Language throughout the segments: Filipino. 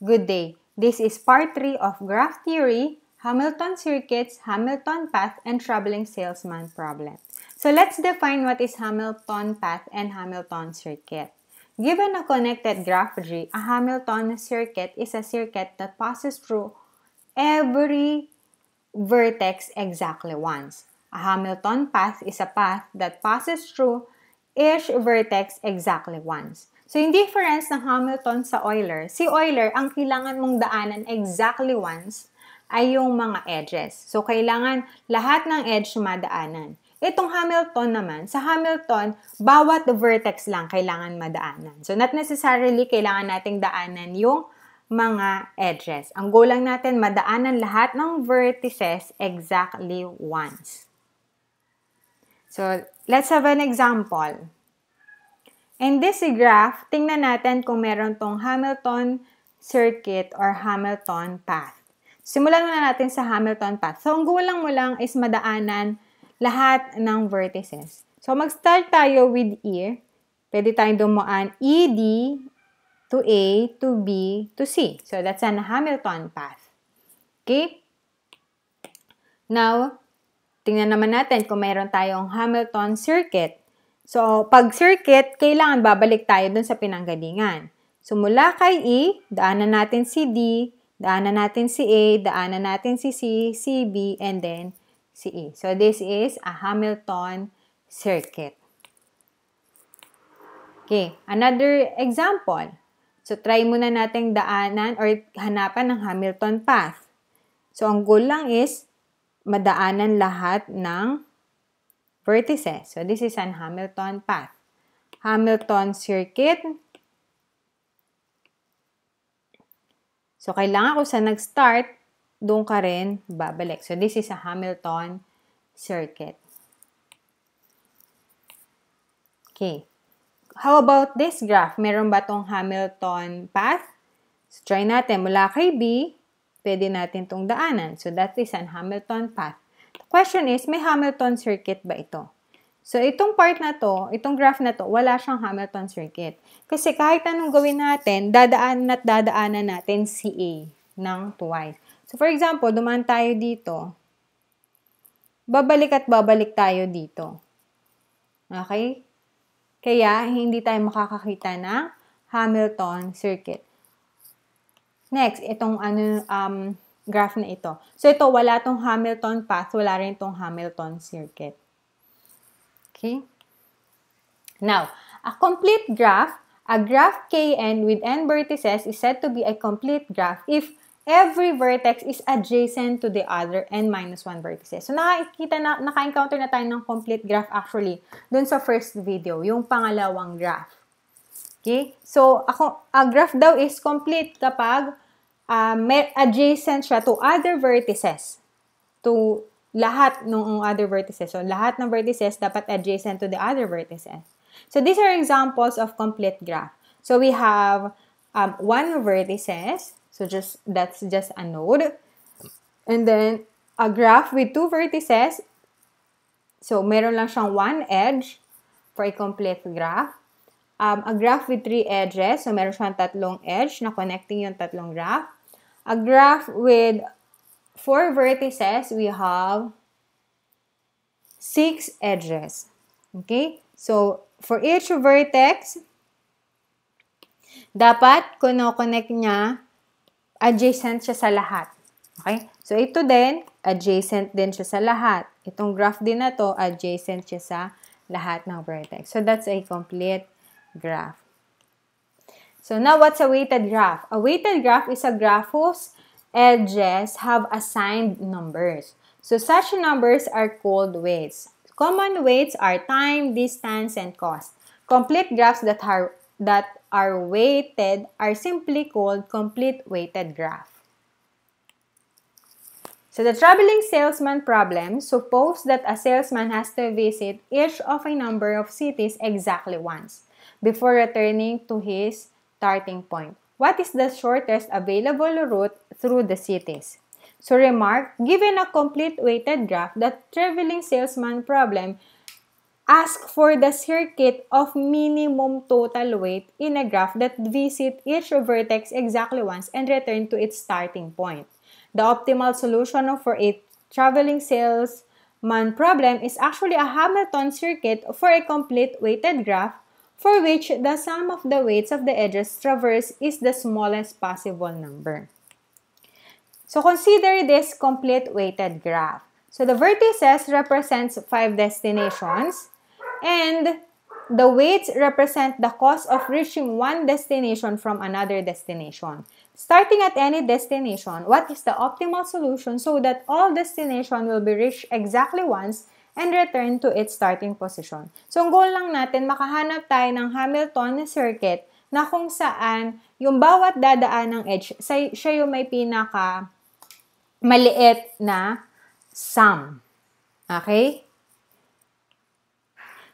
Good day. This is part 3 of graph theory, Hamilton circuits, Hamilton path, and traveling salesman problem. So let's define what is Hamilton path and Hamilton circuit. Given a connected graph G, a Hamilton circuit is a circuit that passes through every vertex exactly once. A Hamilton path is a path that passes through each vertex exactly once. So, yung difference ng Hamilton sa Euler, si Euler, ang kailangan mong daanan exactly once ay yung mga edges. So, kailangan lahat ng edge madaanan. Itong Hamilton naman, sa Hamilton, bawat vertex lang kailangan madaanan. So, not necessarily kailangan nating daanan yung mga edges. Ang goal lang natin, madaanan lahat ng vertices exactly once. So, let's have an example. In this graph, tingnan natin kung meron tong Hamilton circuit or Hamilton path. Simulan muna natin sa Hamilton path. So, ang gulang mo lang is madaanan lahat ng vertices. So, mag-start tayo with E. Pwede tayong dumaan ED to A, to B, to C. So, that's an Hamilton path. Okay? Now, tingnan naman natin kung meron tayong Hamilton circuit. So, pag circuit, kailangan babalik tayo dun sa pinanggalingan. So, mula kay E, daanan natin si D, daanan natin si A, daanan natin si C, si B, and then si E. So, this is a Hamilton circuit. Okay, another example. So, try muna nating daanan or hanapan ng Hamilton path. So, ang goal lang is madaanan lahat ng vertices. So, this is an Hamilton path. Hamilton circuit. So, kailangan ko sa nag-start, doon ka rin babalik. So, this is a Hamilton circuit. Okay. How about this graph? Meron ba tong Hamilton path? So, try natin. Mula kay B, pwede natin tong daanan. So, that is an Hamilton path. The question is, may Hamilton circuit ba ito? So, itong part na to, itong graph na to, wala siyang Hamilton circuit. Kasi kahit anong gawin natin, dadaanan natin si A ng twice. So, for example, dumaan tayo dito. Babalik at babalik tayo dito. Okay? Kaya, hindi tayo makakakita ng Hamilton circuit. Next, itong graph na ito. So, ito, wala tong Hamilton path, wala rin tong Hamilton circuit. Okay? Now, a complete graph, a graph Kn with n vertices is said to be a complete graph if every vertex is adjacent to the other n-1 vertices. So, naka-encounter na tayo ng complete graph actually dun sa first video, yung pangalawang graph. Okay? So, a graph daw is complete kapag may adjacent siya to other vertices. To lahat ng other vertices. So, lahat ng vertices dapat adjacent to the other vertices. So, these are examples of complete graph. So, we have one vertices. So, that's just a node. And then, a graph with two vertices. So, meron lang siyang one edge for a complete graph. A graph with three edges. So, meron siyang tatlong edge na connecting yung tatlong graph. A graph with four vertices, we have 6 edges. Okay? So, for each vertex, dapat connect niya, adjacent siya sa lahat. Okay? So, ito din, adjacent din siya sa lahat. Itong graph din na to, adjacent siya sa lahat ng vertex. So, that's a complete graph. So, now what's a weighted graph? A weighted graph is a graph whose edges have assigned numbers. So, such numbers are called weights. Common weights are time, distance, and cost. Complete graphs that are weighted are simply called complete weighted graph. So, the traveling salesman problem, suppose that a salesman has to visit each of a number of cities exactly once before returning to his starting point. What is the shortest available route through the cities? So, remark, given a complete weighted graph, the traveling salesman problem ask for the circuit of minimum total weight in a graph that visit each vertex exactly once and return to its starting point. The optimal solution for a traveling salesman problem is actually a Hamilton circuit for a complete weighted graph for which the sum of the weights of the edges traversed is the smallest possible number. So consider this complete weighted graph. So the vertices represents 5 destinations and the weights represent the cost of reaching one destination from another destination. Starting at any destination, what is the optimal solution so that all destination will be reached exactly once and return to its starting position? So ang goal lang natin, makahanap tayo ng Hamilton circuit na kung saan yung bawat dadaan ng edge, siya yung may pinaka maliit na sum. Okay?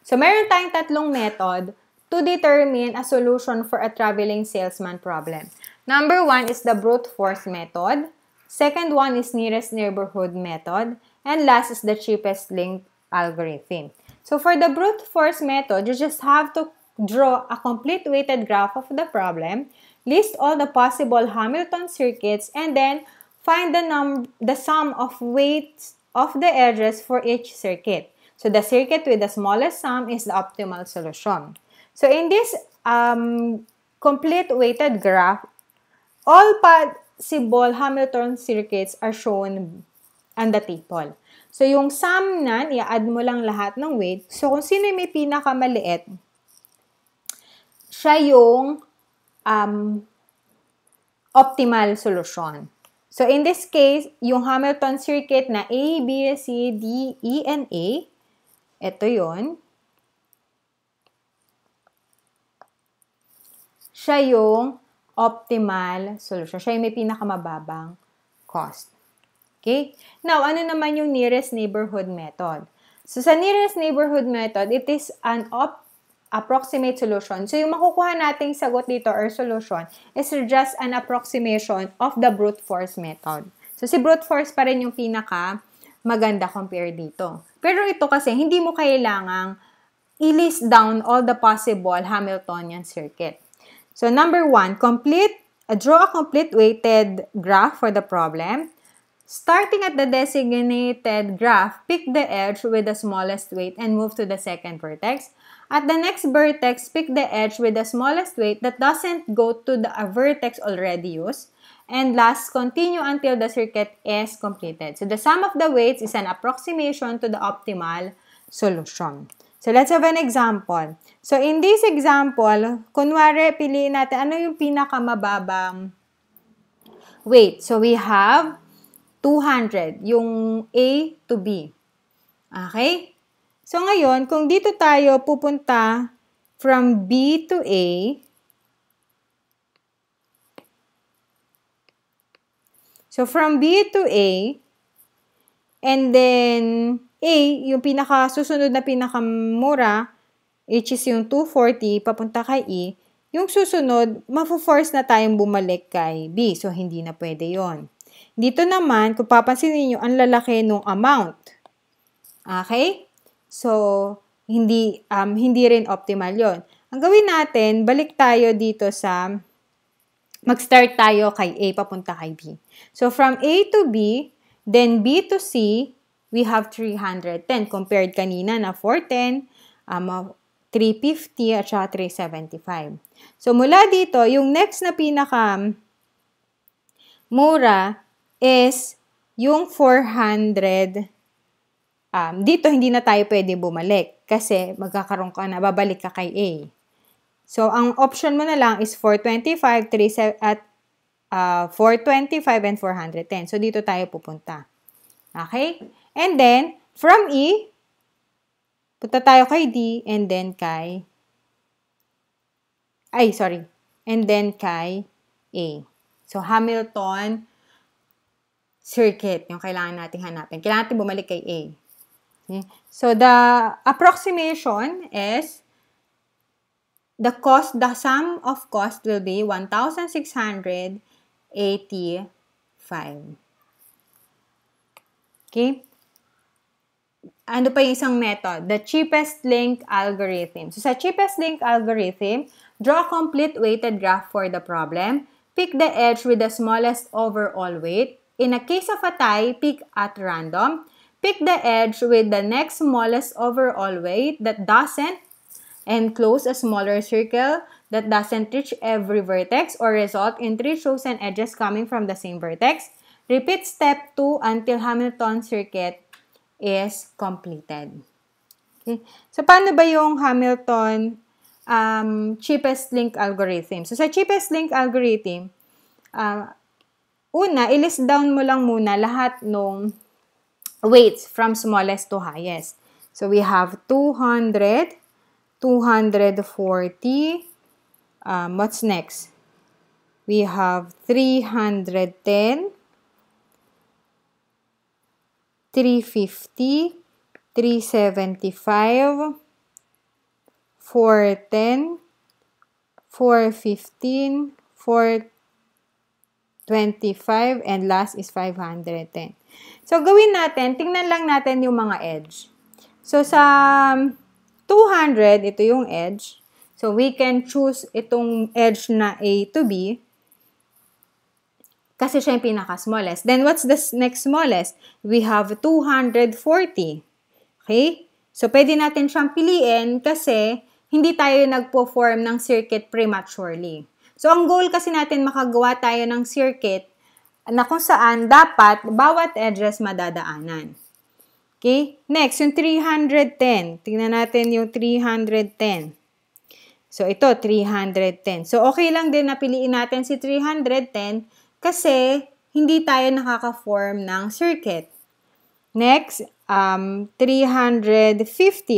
So, meron tayong tatlong method to determine a solution for a traveling salesman problem. Number 1 is the brute force method. Second one is nearest neighborhood method. And last is the cheapest link algorithm. So, for the brute force method, you just have to draw a complete weighted graph of the problem, list all the possible Hamilton circuits, and then find the sum of weights of the edges for each circuit. So, the circuit with the smallest sum is the optimal solution. So, in this complete weighted graph, all possible Hamilton circuits are shown on the table. So, yung sum nan, i-add mo lang lahat ng weight. So, kung sino may pinakamaliit, siya yung optimal solution. So, in this case, yung Hamilton circuit na A, B, C, D, E, and A, ito yun. Siya yung optimal solution. Siya yung may pinakamababang cost. Okay? Now, ano naman yung nearest neighborhood method? So, sa nearest neighborhood method, it is an approximate solution. So, yung makukuha nating sagot dito or solution is just an approximation of the brute force method. So, si brute force pa rin yung pinaka maganda compare dito. Pero ito kasi, hindi mo kailangang i-list down all the possible Hamiltonian circuit. So, number 1, draw a complete weighted graph for the problem. Starting at the designated graph, pick the edge with the smallest weight and move to the second vertex. At the next vertex, pick the edge with the smallest weight that doesn't go to the vertex already used. And last, continue until the circuit is completed. So, the sum of the weights is an approximation to the optimal solution. So, let's have an example. So, in this example, kunwari, piliin natin ano yung pinakamababang weight. So, we have 200, yung A to B. Okay? So, ngayon, kung dito tayo pupunta from B to A, so from B to A, and then A, yung susunod na pinakamura, which is yung 240, papunta kay E, yung susunod, mafo-force na tayong bumalik kay B. So, hindi na pwede yon. Dito naman, kung papansinin nyo, ang lalaki nung amount. Okay? So, hindi rin optimal yon. Ang gawin natin, balik tayo dito sa, mag-start tayo kay A, papunta kay B. So, from A to B, then B to C, we have 310. Compared kanina na 410, 350, at saka 375. So, mula dito, yung next na mura is yung 400. Dito, hindi na tayo pwede bumalik kasi magkakaroon ka na, babalik ka kay A. So, ang option mo na lang is 425, 425, and 410. So, dito tayo pupunta. Okay? And then, from E, punta tayo kay D, and then kay A. So, Hamilton circuit, yung kailangan natin hanapin. Kailangan natin bumalik kay A. Okay? So, the approximation is the sum of cost will be 1,685. Okay? ano pa yung isang method? The cheapest link algorithm. So, sa cheapest link algorithm, draw a complete weighted graph for the problem. Pick the edge with the smallest overall weight. In a case of a tie, pick at random. Pick the edge with the next smallest overall weight that doesn't enclose a smaller circle that doesn't reach every vertex or result in 3 chosen edges coming from the same vertex. Repeat step 2 until Hamilton circuit is completed. Okay. So, paano ba yung Hamilton cheapest link algorithm? So, sa cheapest link algorithm, una, i-list down mo lang muna lahat ng weights from smallest to highest. So, we have 200, 240, what's next? We have 310, 350, 375, 410, 415, 425, and last is 510. So, gawin natin, tingnan lang natin yung mga edge. So, sa 200, ito yung edge. So, we can choose itong edge na A to B. Kasi siya yung pinaka-smallest. Then, what's the next smallest? We have 240. Okay? So, pwede natin siyang piliin kasi hindi tayo nagpo-form ng circuit prematurely. So, ang goal kasi natin makagawa tayo ng circuit na kung saan dapat bawat edges madadaanan. Okay? Next, yung 310. Tingnan natin yung 310. So, ito, 310. So, okay lang din na piliin natin si 310 kasi hindi tayo nakaka-form ng circuit. Next, 350.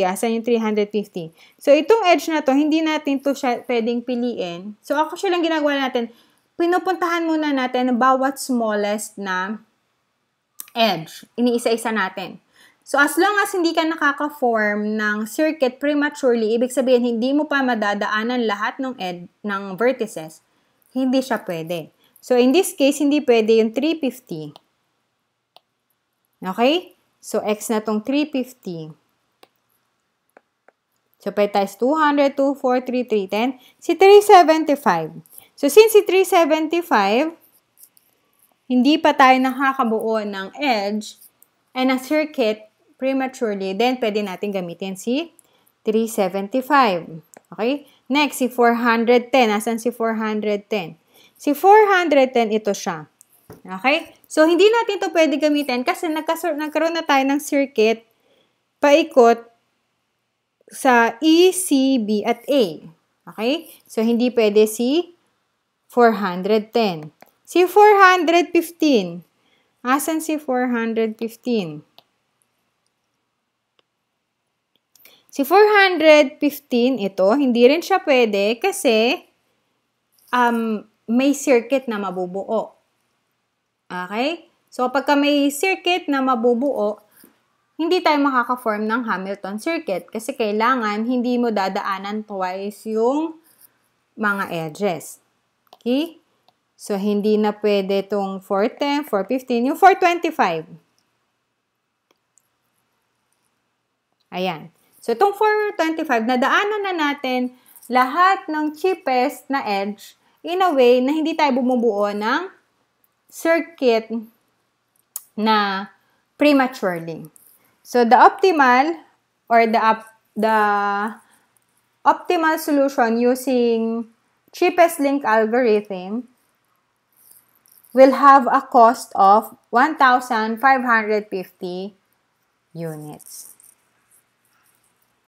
Asan yung 350? So, itong edge na to, hindi natin to siya pwedeng piliin. So, ako siya lang ginagawa natin, pinupuntahan muna natin bawat smallest na edge. Iniisa-isa natin. So, as long as hindi ka nakaka-form ng circuit prematurely, ibig sabihin, hindi mo pa madadaanan lahat ng vertices, hindi siya pwede. So, in this case, hindi pwede yung 350. Okay? So, X na tong 350. So, pwede tayo 200, 240, 310. Si 375. So, since si 375, hindi pa tayo nakakabuo ng edge and a circuit prematurely, then pwede natin gamitin si 375. Okay? Next, si 410. Asan si 410? Si 410, ito siya. Okay? So, hindi natin ito pwede gamitin kasi nagkaroon na tayo ng circuit paikot sa E, C, B, at A. Okay? So, hindi pwede si 410. Si 415. Asan si 415? Si 415, ito, hindi rin siya pwede kasi may circuit na mabubuo. Okay? So, pagka may circuit na mabubuo, hindi tayo makaka-form ng Hamilton circuit kasi kailangan hindi mo dadaanan twice yung mga edges. Okay? So, hindi na pwede itong 410, 415, yung 425. Ayan. So, itong 425, nadaanan na natin lahat ng cheapest na edge in a way na hindi tayo bumubuo ng circuit na prematurely. So, the optimal or the optimal solution using cheapest link algorithm will have a cost of 1,550 units.